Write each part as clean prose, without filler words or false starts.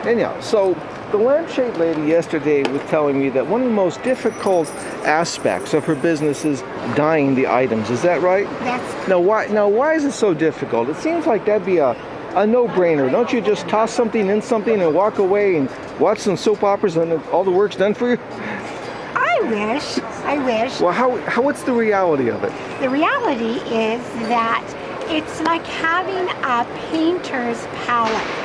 Anyhow, so the lampshade lady yesterday was telling me that one of the most difficult aspects of her business is dyeing the items. Is that right? That's Now why is it so difficult? It seems like that'd be a no-brainer. Don't you just toss something in something and walk away and watch some soap operas and all the work's done for you? I wish. Well, what's the reality of it? The reality is that it's like having a painter's palette.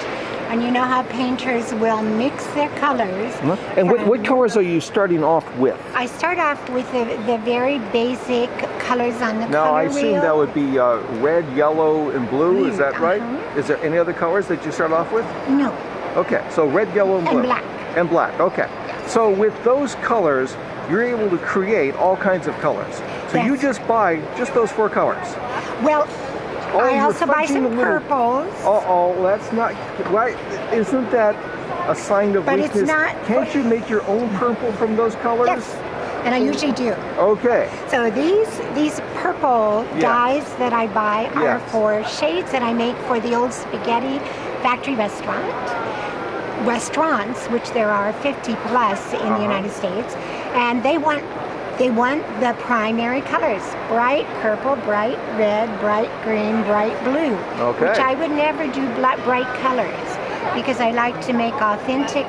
And you know how painters will mix their colors. And what colors are you starting off with? I start off with the very basic colors on the Now, color I assume wheel. that would be red, yellow, and blue. Is that right? Uh-huh. Is there any other colors that you start off with? No. Okay, so red, yellow, and blue. And black. And black, okay. So with those colors, you're able to create all kinds of colors. So you Yes. just buy just those 4 colors. Well, Oh, I you're also buy fudging some a little. purples. Uh-oh, that's not, why, isn't that a sign of But weakness? it's not- Can't you make your own purple from those colors? Yes, and I usually do. Okay. So these purple Yeah. dyes that I buy are Yes. for shades that I make for the old spaghetti factory restaurants, which there are 50 plus in the United States, and they want the primary colors: bright purple, bright red, bright green, bright blue. Okay. Which I would never do bright colors because I like to make authentic,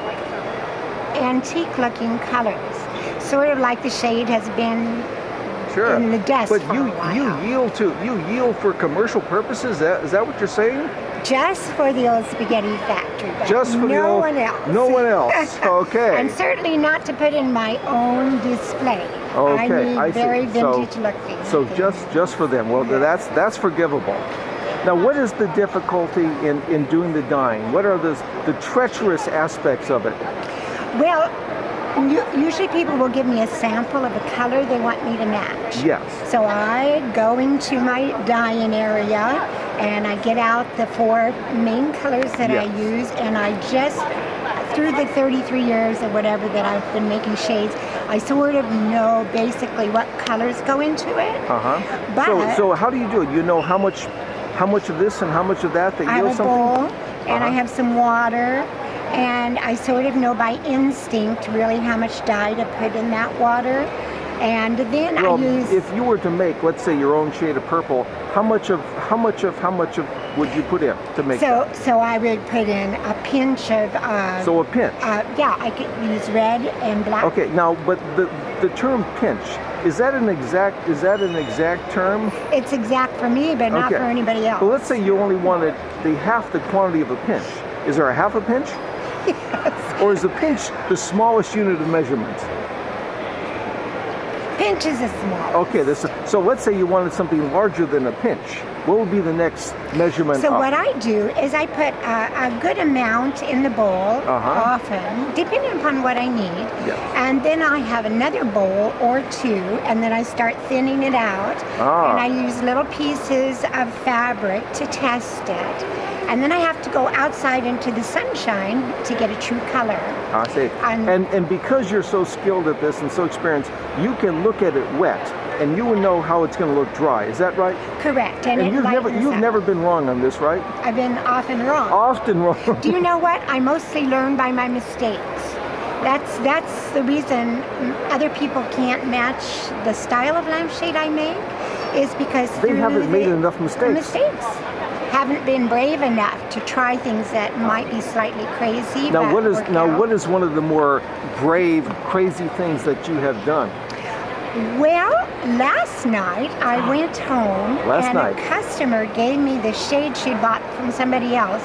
antique-looking colors. Sort of like the shade has been Sure. in the dust But for you a while. you yield for commercial purposes. Is that what you're saying? Just for the old spaghetti factory, but Just for no the old, one else. No one else. Okay. And certainly not to put in my own display. Okay, I need I see. very So- vintage looking. So things. just for them. Well, that's forgivable. Now, what is the difficulty in doing the dyeing? What are the treacherous aspects of it? Well, usually people will give me a sample of a color they want me to match. Yes. So I go into my dyeing area and I get out the 4 main colors that I Yes. use, and I just, through the 33 years or whatever that I've been making shades, I sort of know basically what colors go into it. Uh-huh. But So how do you do it? You know how much of this and how much of that I have yields a something? bowl and I Uh-huh. have some water, and I sort of know by instinct really how much dye to put in that water. And then Well, I use if you were to make, let's say, your own shade of purple, how much of would you put in to make that? so I would put in a pinch of So a pinch. yeah, I could use red and black. Okay, now, but the term pinch, is that an exact term? It's exact for me, but not Okay. for anybody else. Well, let's say you only wanted half the quantity of a pinch. Is there a half a pinch? Or is the pinch the smallest unit of measurement? Pinch is a small. Okay, so let's say you wanted something larger than a pinch. What would be the next measurement So up? what I do is I put a good amount in the bowl, Uh-huh. often, depending upon what I need. Yes. And then I have another bowl or 2, and then I start thinning it out. Ah. And I use little pieces of fabric to test it. And then I have to go outside into the sunshine to get a true color. I see. And- And because you're so skilled at this and so experienced, you can look at it wet and you will know how it's going to look dry. Is that right? Correct. And And it you've lightens up. never been wrong on this, right? I've been often wrong. Often wrong. Do you know what? I mostly learn by my mistakes. That's the reason other people can't match the style of lampshade I make, is because They through haven't made the enough mistakes. mistakes. Haven't been brave enough to try things that might be slightly crazy. Now, but what work out. what is one of the more brave, crazy things that you have done? Well, last night I went home Last and night. a customer gave me the shade she bought from somebody else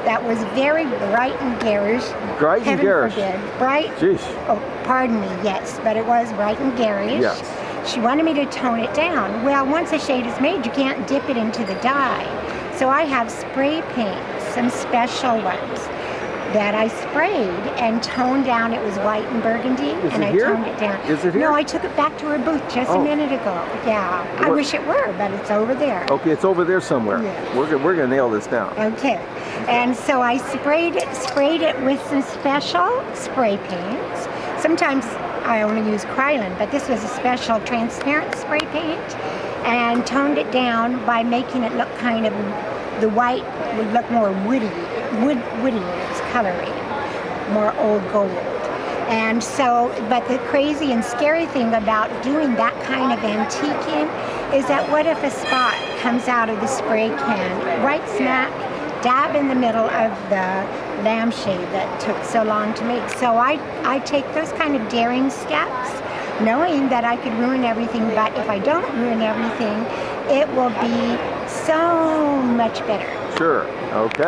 that was very bright and garish. Bright and Heaven garish. forbid. Bright. Jeez. Oh, pardon me, yes, but it was bright and garish. Yes. She wanted me to tone it down. Well, once a shade is made, you can't dip it into the dye. So I have spray paint, some special ones that I sprayed and toned down. It was white and burgundy, Is and it I here? toned it down. Is it here? No, I took it back to her booth just a Oh. minute ago. Yeah, I What- wish it were, but it's over there. Okay, it's over there somewhere. Yeah. We're gonna nail this down. Okay, and so I sprayed it with some special spray paints. Sometimes I only use Krylon, but this was a special transparent spray paint, and toned it down by making it look kind of, the white would look more woody in its coloring. more old gold. And so, but the crazy and scary thing about doing that kind of antiquing is that what if a spot comes out of the spray can right smack dab in the middle of the lampshade that took so long to make. So I take those kind of daring steps, knowing that I could ruin everything, but if I don't ruin everything, it will be so much better. Sure. Okay.